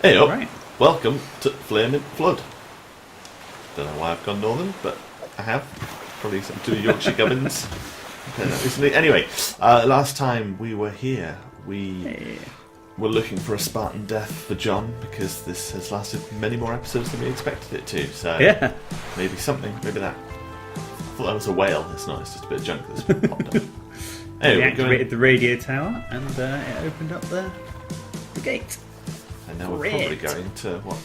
Hey up, Right. welcome to Flaming Flood. Don't know why I've gone northern, but I have. Probably some two Yorkshire gubbins. Recently. Anyway, last time we were here, we were looking for a Spartan death for John, because this has lasted many more episodes than we expected it to, so Yeah. maybe something, maybe that. I thought that was a whale, it's not, it's just a bit of junk that's popped up. We Anyway, we're activated going, the radio tower and it opened up the gate. and now we're probably Great. going to, what?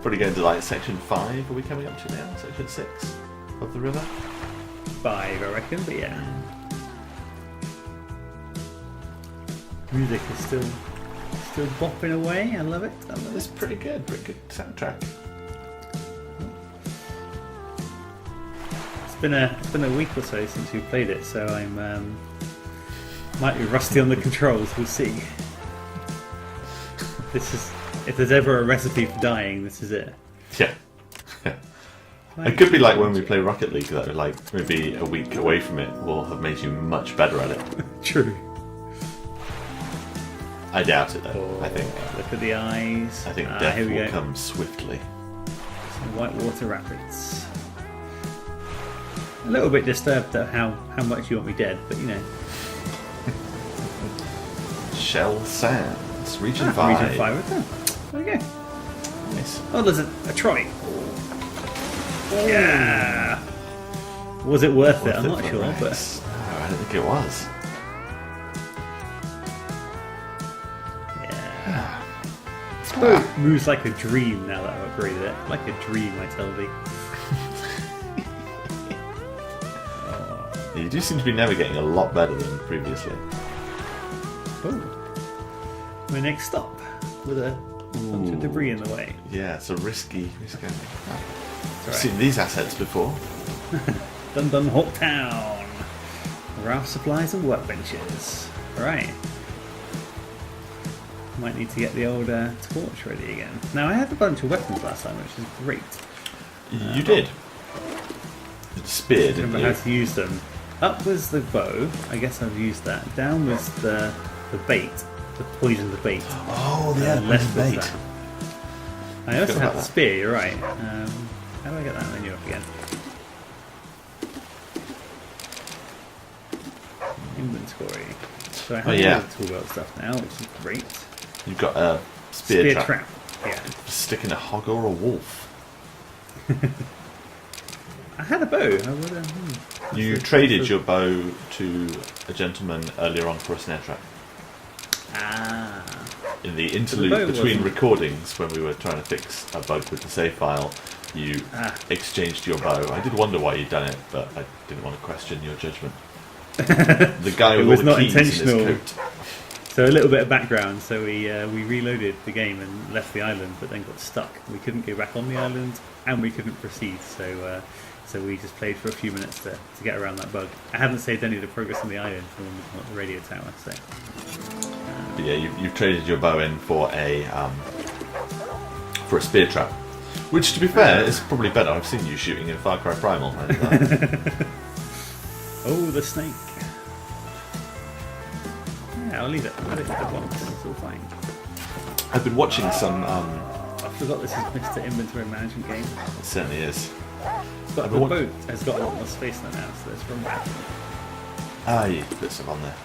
Probably going to like section 5, are we coming up to now? Section 6 of the river? 5, I reckon, but yeah. Music is still bopping away. I love it. I love It's it. pretty good soundtrack. It's been a week or so since we played it, so I'm might be rusty on the controls. We'll see. If there's ever a recipe for dying, this is it. Yeah. It could be like when we play Rocket League, though. Like maybe a week away from it, we'll have made you much better at it. True. I doubt it, though. Oh, I think Look at the eyes. death here we will go. come swiftly. Some Whitewater Rapids. A little bit disturbed at how much you want me dead, but you know. Shell Sands, Region 5. Region 5 with them. There we go. Nice. Oh, there's a trolley. Yeah. Was it worth it? I'm not sure, but No, I don't think it was. yeah. This boat moves like a dream now that I've upgraded it. Like a dream, I tell thee. You do seem to be navigating a lot better than previously. Oh. My next stop with a bunch of debris in the way. Yeah, it's a risky. That's I've right. seen these assets before. Dun Dun Hawk Town. Raft supplies and workbenches. Right. Might need to get the old torch ready again. Now I had a bunch of weapons last time, which is great. You did. Spear, didn't Remember you? how to use them. Up was the bow. I guess I've used that. Down was the bait. The poison the bait. Oh, yeah, And left was bait. that. I also Forgot have about the that. spear. You're right. How do I get that menu up again? Inventory. So I have yeah. all the tool belt stuff now, which is great. You've got a spear, trap. Yeah. Sticking a hog or a wolf. I had a bow. I would have. You traded your bow to a gentleman earlier on for a snare trap. Ah. In the bow interlude between wasn't- recordings, when we were trying to fix a bug with the save file, you exchanged your bow. I did wonder why you'd done it, but I didn't want to question your judgment. The guy with was all the not keys intentional. in his coat. So a little bit of background. So we reloaded the game and left the island, but then got stuck. We couldn't go back on the island, and we couldn't proceed. So we just played for a few minutes to get around that bug. I haven't saved any of the progress on the island from the radio tower. So But yeah, you've traded your bow in for a spear trap. Which, to be fair, is probably better. I've seen you shooting in Far Cry Primal. I did that. oh, the snake. Yeah, I'll leave it. I'll leave it at once. It's all fine. I've been watching some. I forgot this is Mr. Inventory Management game. It certainly is. But the boat has got a lot more space than now, so there's room. You put some on there.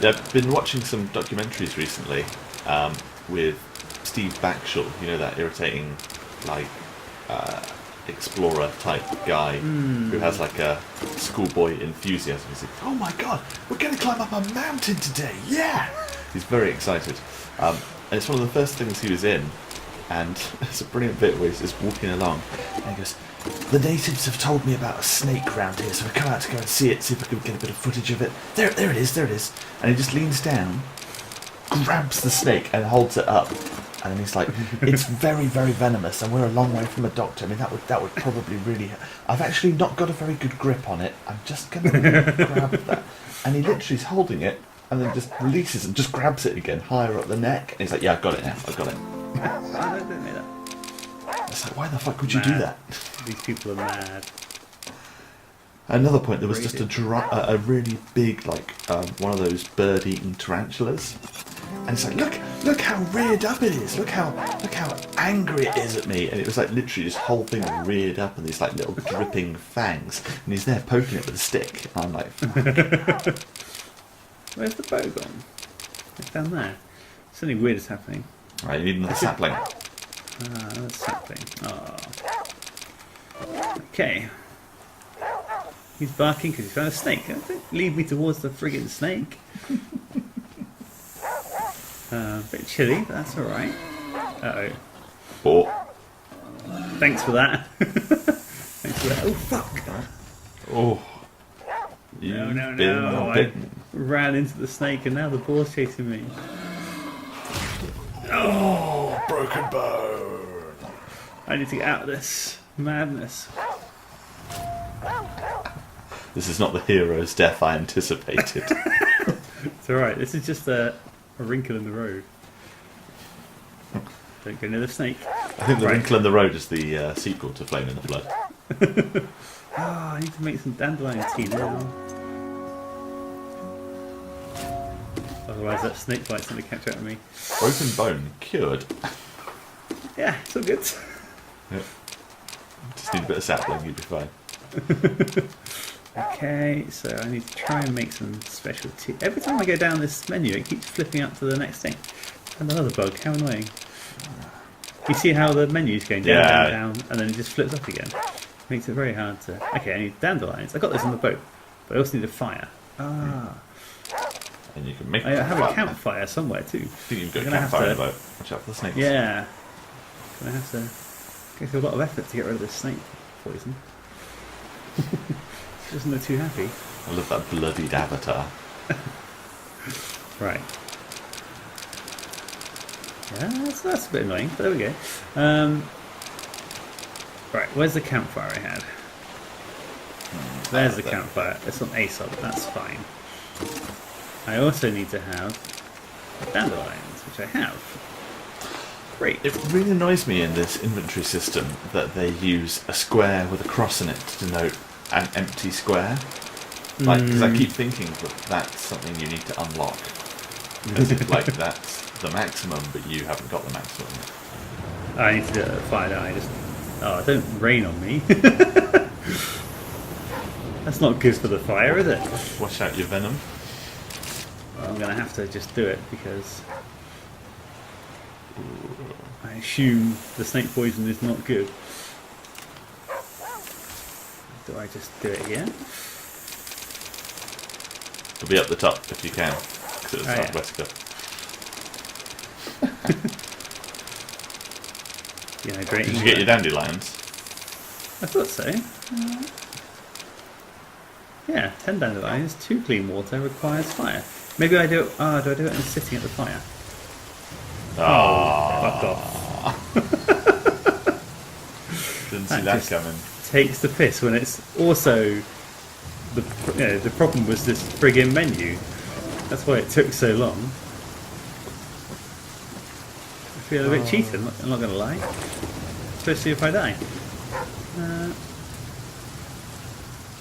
Yeah, I've been watching some documentaries recently with Steve Backshall. You know, that irritating, like, explorer type guy who has like a schoolboy enthusiasm. He's like, "Oh my god, we're going to climb up a mountain today! Yeah!" He's very excited. And it's one of the first things he was in. And it's a brilliant bit where he's just walking along and he goes, "The natives have told me about a snake round here, so I come out to go and see it, see if I can get a bit of footage of it. There it is, there it is." And he just leans down, grabs the snake and holds it up. And then he's like, "It's very, very venomous, and we're a long way from a doctor. I mean, that would probably really... I've actually not got a very good grip on it. I'm just going to grab that." And he literally is holding it, and then just releases and just grabs it again, higher up the neck. And he's like, "Yeah, I've got it now, I've got it." I don't know that. It's like, why the fuck would you do Mad. that? These people are mad. At another point, there was just a really big, like, one of those bird-eating tarantulas. And it's like, look, look how reared up it is. Look how angry it is at me. And it was like literally this whole thing reared up and these like little dripping fangs. And he's there poking it with a stick. And I'm like, Where's the bow gone? It's down there. Something weird is happening. right, you need another sapling. Another sapling. Oh. Okay. He's barking because he's found a snake. Don't lead me towards the friggin' snake. A bit chilly, but that's alright. Uh-oh. Oh. Thanks for that. Thanks for that. Oh, fuck! Oh. You've No. I ran into the snake and now the boar's chasing me. Oh, broken bone. I need to get out of this madness. This is not the hero's death I anticipated. It's alright, this is just a wrinkle in the road. Don't go near the snake. I think The Wrinkle in the Road is the sequel to Flame in the Flood. I need to make some dandelion tea now. Otherwise that snake bite's going to catch up with me. Broken bone cured. Yeah, it's all good. Yep. Just need a bit of sapling, you'd be fine. Okay, so I need to try and make some special tea. Every time I go down this menu, it keeps flipping up to the next thing. And another bug, how annoying. You see how the menu's going down, down, and then it just flips up again. Makes it very hard to... Okay, I need dandelions. I got this on the boat, but I also need a fire. Ah. And you can make I have a campfire somewhere too. I think you've got a campfire in the boat. Watch out for the snakes. Yeah. Gonna have to go through a lot of effort to get rid of this snake poison. She doesn't look too happy. I love that bloodied avatar. Right. Yeah, that's a bit annoying, but there we go. Right, where's the campfire I had? There's the campfire. It's on ASOP, that's fine. I also need to have dandelions, which I have. Great. It really annoys me in this inventory system that they use a square with a cross in it to denote an empty square. Like, because I keep thinking that that's something you need to unlock. As if, like, that's the maximum, but you haven't got the maximum. I need to do it at fire, don't I? Just... Oh, don't rain on me. That's not good for the fire, is it? Wash out your venom. Well, I'm going to have to just do it because I assume the snake poison is not good. Do I just do it here? It'll be up the top if you can, because it's Southwest Cup. Dehydrating. Did you get your dandelions? I thought so. Yeah, 10 dandelions, 2 clean water requires fire. Maybe I do it. Oh, do I do it when sitting at the fire? Fuck off. Didn't see that coming. Takes the piss when it's also the problem was this friggin' menu. That's why it took so long. I feel a bit cheated, I'm not gonna lie. Especially if I die.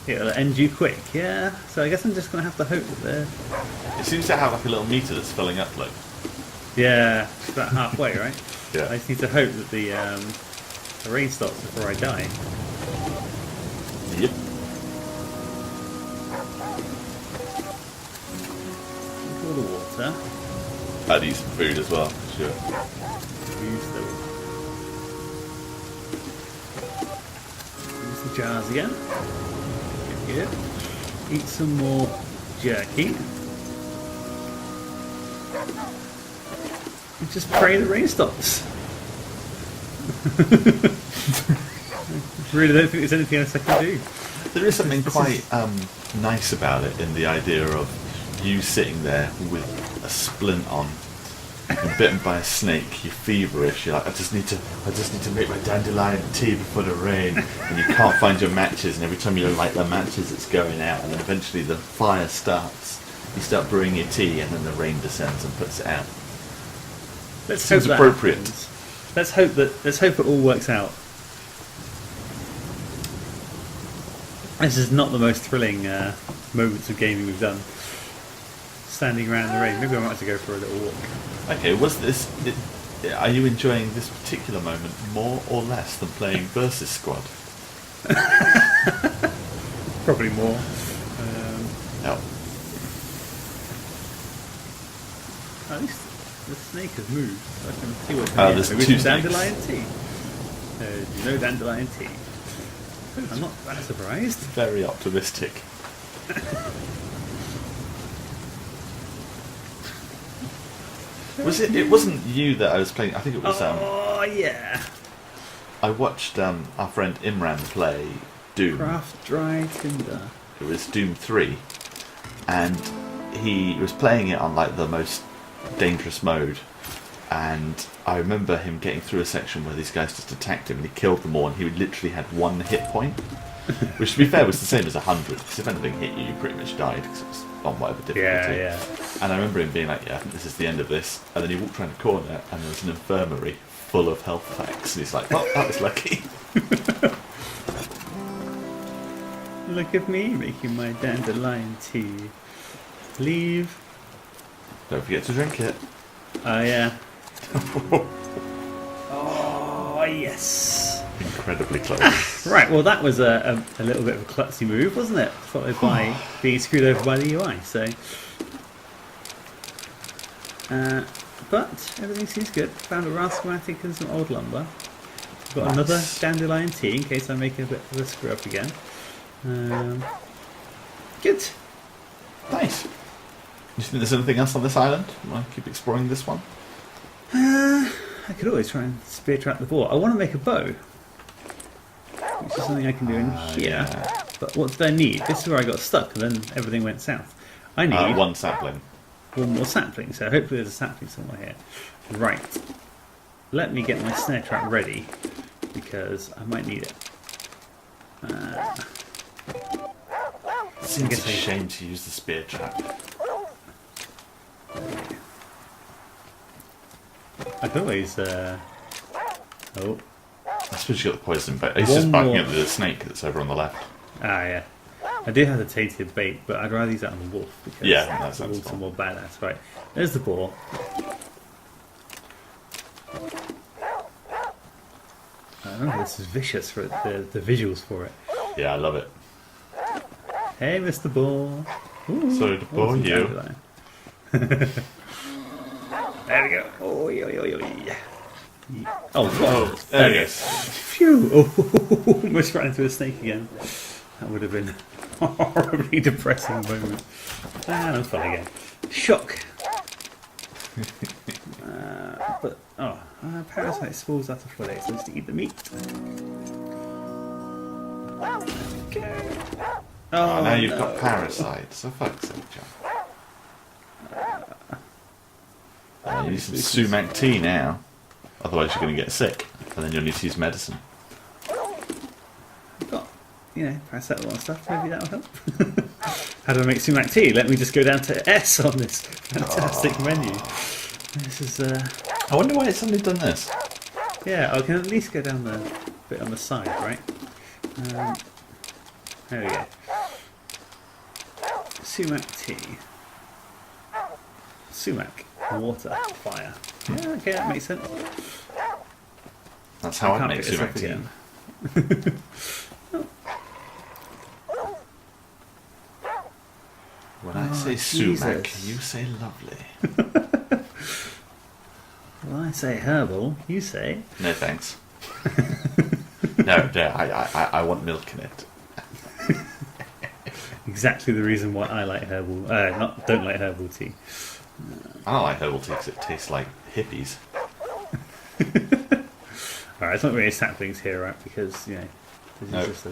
It'll end you quick, yeah. So I guess I'm just gonna have to hope that It seems to have like a little meter that's filling up, look. yeah, it's about halfway, right? Yeah. I just need to hope that the rain stops before I die. Yep. All the water. I'd eat some food as well, sure. Use the jars again. Good. Eat some more jerky. And just pray the rain stops. I really don't think there's anything else I can do. There is something quite nice about it in the idea of you sitting there with a splint on and bitten by a snake, you're feverish, you're like, I just need to make my dandelion tea before the rain, and you can't find your matches, and every time you light the matches it's going out, and then eventually the fire starts, you start brewing your tea, and then the rain descends and puts it out. Let's Seems hope that appropriate. happens. Let's hope it all works out. This is not the most thrilling moments of gaming we've done standing around in the rain. Maybe I might have to go for a little walk. Okay, are you enjoying this particular moment more or less than playing versus squad? Probably more. No. At least the snake has moved. So I can see what's Oh, in there's Maybe two some dandelion snakes. tea. There's no dandelion tea. I'm not that surprised. Very optimistic. It wasn't you that I was playing. I think it was. Oh yeah. I watched our friend Imran play Doom. Craft dry tinder. It was Doom 3, and he was playing it on like the most dangerous mode. And I remember him getting through a section where these guys just attacked him and he killed them all, and he literally had 1 hit point, which to be fair was the same as 100, because if anything hit you, you pretty much died because it was on whatever difficulty. Yeah. And I remember him being like, yeah, I think this is the end of this. And then he walked around the corner and there was an infirmary full of health packs. And he's like, well, that was lucky. Look at me making my dandelion tea. Leave. Don't forget to drink it. Oh yeah. Oh yes. Incredibly close. Right, well that was a little bit of a klutzy move, wasn't it? Followed by being screwed over by the UI, so... but everything seems good. Found a raft schematic and some old lumber. Got Nice. another dandelion tea in case I make a bit of a screw up again. Good. Nice. Do you think there's anything else on this island? Want to keep exploring this one? I could always try and spear trap the boar. I want to make a bow, which is something I can do in here. Yeah. But what did I need? This is where I got stuck, and then everything went south. I need One sapling. one more sapling, so hopefully there's a sapling somewhere here. Right. Let me get my snare trap ready, because I might need it. It seems a shame to use the spear trap. I could always... Oh. I suppose you got the poison bait. He's One just backing more. up the snake that's over on the left. Ah, yeah. I do have the tainted bait, but I'd rather use that on the wolf, because Yeah, that the wolf's sounds a more badass. Right, there's the boar. Oh, this is vicious for the visuals for it. Yeah, I love it. Hey, Mr. Boar. Ooh, Sorry to bore awesome you. dandelion. There we go. Oh, Oh, there it is. Phew! Oh, almost ran into a snake again. That would have been a horribly depressing moment. And I'm fine again. Shock. Parasite spawns out of flooding, so just eat the meat. Okay. Oh, now you've got parasites. So fuck's sake, John. You need some sumac tea now. Otherwise you're going to get sick. And then you'll need to use medicine. I've got, paracetamol and stuff. Maybe that'll help. How do I make sumac tea? Let me just go down to S on this fantastic menu. This is... I wonder why it's suddenly done this. Yeah, I can at least go down the bit on the side, right? There we go. Sumac tea. Sumac, water, fire. Yeah, okay, that makes sense. That's how I can't make pick this sumac up tea. again. When I say sumac, Jesus. you say lovely. Well, I say herbal, you say... No thanks. No, I want milk in it. Exactly the reason why I like herbal... don't like herbal tea. I don't like herbal tea because it tastes like hippies. Alright, it's not really saplings here, right? Because, this No. is just a...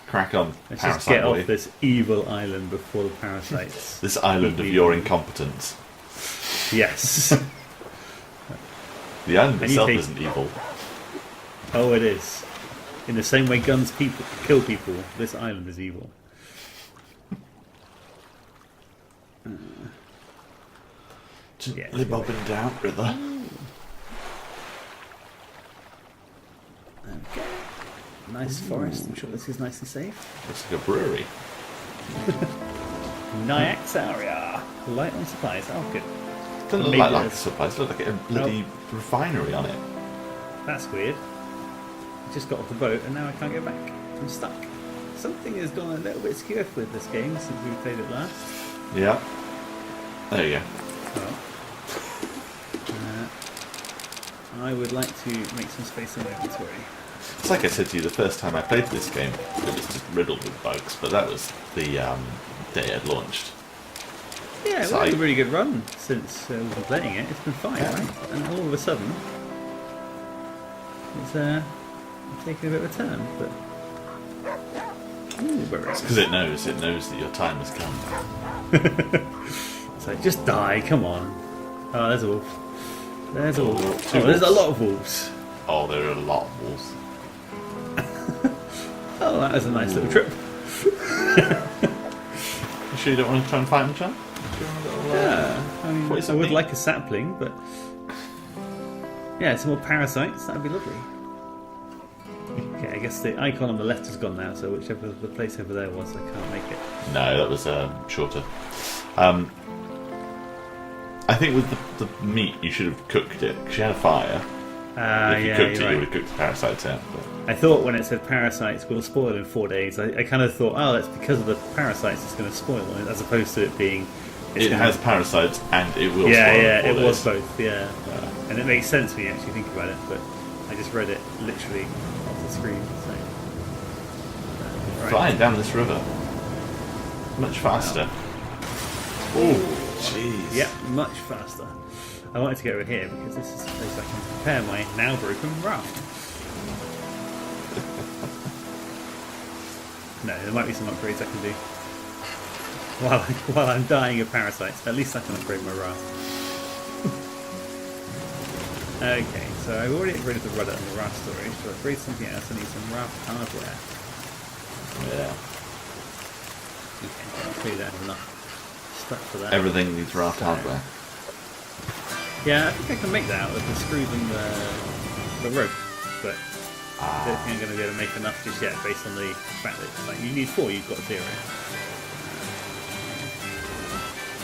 Crack on, Let's just parasite get boy. off this evil island before the parasites... This island of your incompetence. Yes. The island And you itself take- isn't evil. Oh, it is. In the same way guns kill people, this island is evil. Gently bobbing down, river. Okay. Nice forest. I'm sure this is nice and safe. Looks like a brewery. Nyax area. Light on supplies. Oh, good. Doesn't look Maybe like there's- supplies. It looks like a bloody refinery on it. That's weird. I just got off the boat and now I can't get back. I'm stuck. Something has gone a little bit skew with this game since we played it last. Yeah. There you go. Well, I would like to make some space in my inventory. It's like I said to you the first time I played this game, it was just riddled with bugs, but that was the day it launched. Yeah, it's So had I- a really good run since we've been playing it. It's been fine, Yeah. right? And all of a sudden, it's taking a bit of a turn. But ooh, berries. Because it knows that your time has come. It's like, just die, come on. Oh, there's a wolf. There's a wolf. Two Oh, there's a wolves. lot of wolves. Oh, there are a lot of wolves. Oh, that was a nice little trip. You sure you don't want to try and find them, John? Yeah, I mean, What is I it would mean? like a sapling, but yeah, some more parasites. That'd be lovely. Okay, I guess the icon on the left is gone now, so whichever the place over there was, I can't make it. No, that was shorter. I think with the meat, you should have cooked it, because you had a fire. If you Yeah, cooked it, you're you right. would have cooked the parasites out. But I thought when it said parasites will spoil in 4 days, I kind of thought, oh, that's because of the parasites it's going to spoil, as opposed to it being... it's it gonna- has parasites, and it will Yeah, spoil in yeah, 4 it days. was both, yeah. And it makes sense when you actually think about it, but I just read it literally off the screen, so... Right. Flying down this river. Much faster. Oh, jeez. Yep, much faster. I wanted to go over here because this is the place I can prepare my now broken raft. No, there might be some upgrades I can do. While I'm dying of parasites, at least I can upgrade my raft. Okay, so I've already upgraded the rudder and the raft storage. To upgrade something else, I need some raft hardware. Yeah. Okay, clearly don't have enough stuff for that. Everything needs raft hardware. Yeah, I think I can make that out with the screws and the rope, but I don't think I'm going to be able to make enough just yet based on the fact that like, you need 4, you've got 0.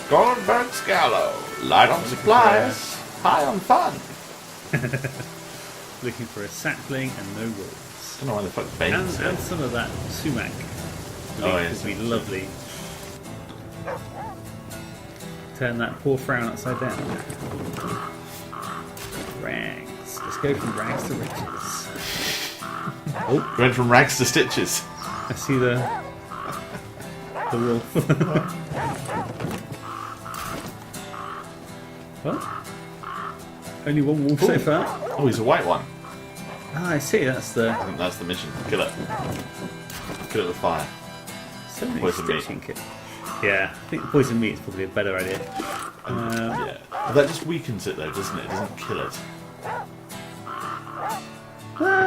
Goldberg Scallow. Light on supplies. High on fun. Looking for a sapling and no wolves. I don't know why the fuck Bane's And some of that sumac. Oh, Leaf yes. would be lovely. Turn that poor frown upside down. Rags. Let's go from rags to riches. Oh, Went from rags to stitches. I see the wolf. What? Only one wolf so Ooh. far? Oh, he's a white one. Ah, I see, that's the... I think that's the mission. Kill it. Kill it with fire. So many Poison meat. stitching kit. Yeah, I think poison meat is probably a better idea. Yeah. But that just weakens it though, doesn't it? It doesn't kill it.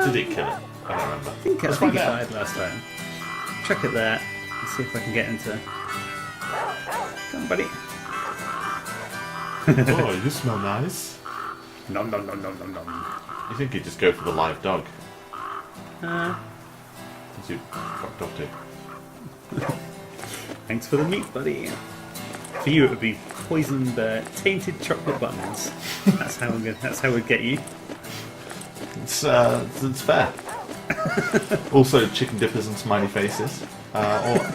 Did it kill it? I don't remember. I think Let's it find out. died last time. Chuck it there and see if I can get into... Come on, buddy. Oh, you smell nice. Nom nom nom nom nom nom. You think he'd just go for the live dog? Uh, Since you fucked off to. thanks for the meat, buddy. For you, it would be poisoned, tainted chocolate buttons. That's how we'd get you. It's fair. Also, chicken dippers and smiley faces, or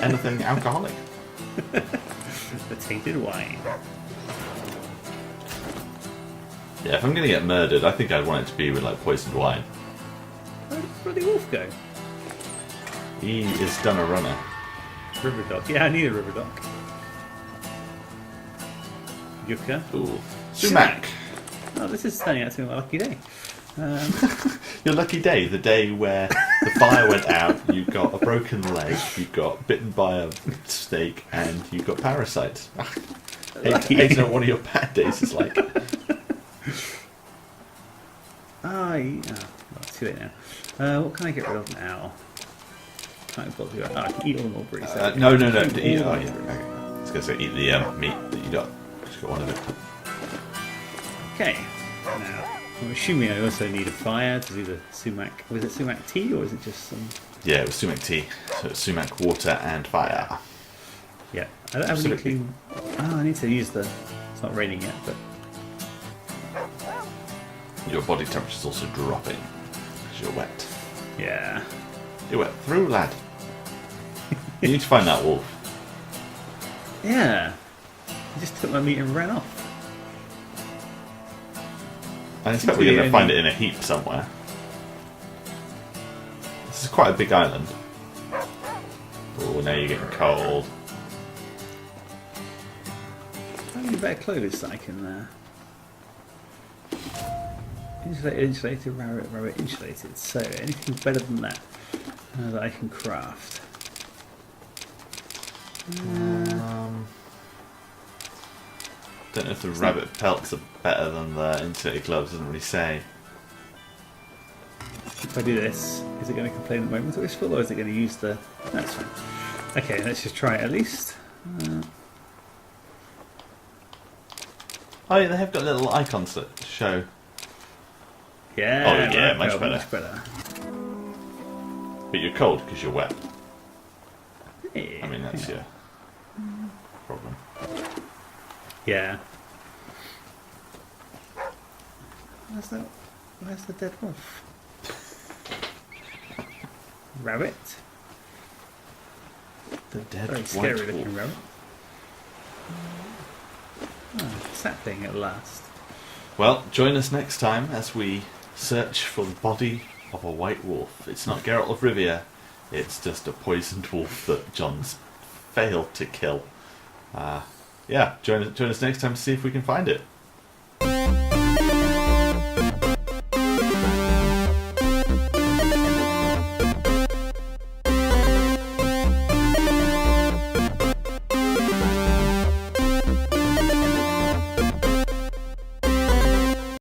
anything alcoholic. The tainted wine. Yeah, if I'm gonna get murdered, I think I'd want it to be with like poisoned wine. Where did the wolf go? He is done a runner. River dog. Yeah, I need a river dog. Yucca. Ooh, sumac. Oh, this is turning out to be my lucky day. Your lucky day, the day where the fire went out, you got a broken leg, you got bitten by a snake, and you got parasites. Lucky. Hate to know what one of your bad days is like. Too late now. What can I get rid of now? Can't bother you. I can eat all the mulberries. No. Eat Eat, all oh, the yeah. mulberries. Okay. I was going to say eat the meat that you got. Just got one of it. Okay. Now, I'm assuming I also need a fire to do the sumac. Was it sumac tea or is it just some... Yeah, it was sumac tea. So it's sumac water and fire. Yeah, I don't have any clean. Oh, I need to use the. It's not raining yet, but Your body temperature's also dropping because you're wet. yeah. You're wet through, lad. You need to find that wolf. Yeah. He just took my meat and ran off. I expect we're going to find it in a heap somewhere. This is quite a big island. Oh, now you're getting cold. How many better clothes that I can. Insulated, rabbit, insulated. So, anything better than that that I can craft? Don't know if the rabbit pelts are better than the insulated gloves, doesn't really say. If I do this, is it going to complain that my inventory is full, or is it going to use the... That's fine. Okay, let's just try it at least. Oh yeah, they have got little icons that show. Yeah, Oh yeah, much well, better. much better. But you're cold because you're wet. Yeah, I mean, that's your problem. Yeah. Where's the dead wolf? Rabbit? The dead Very white scary wolf. looking rabbit. Oh, sapling at last. Well, join us next time as we search for the body of a white wolf. It's not Geralt of Rivia, it's just a poisoned wolf that John's failed to kill. Yeah, join us next time to see if we can find it.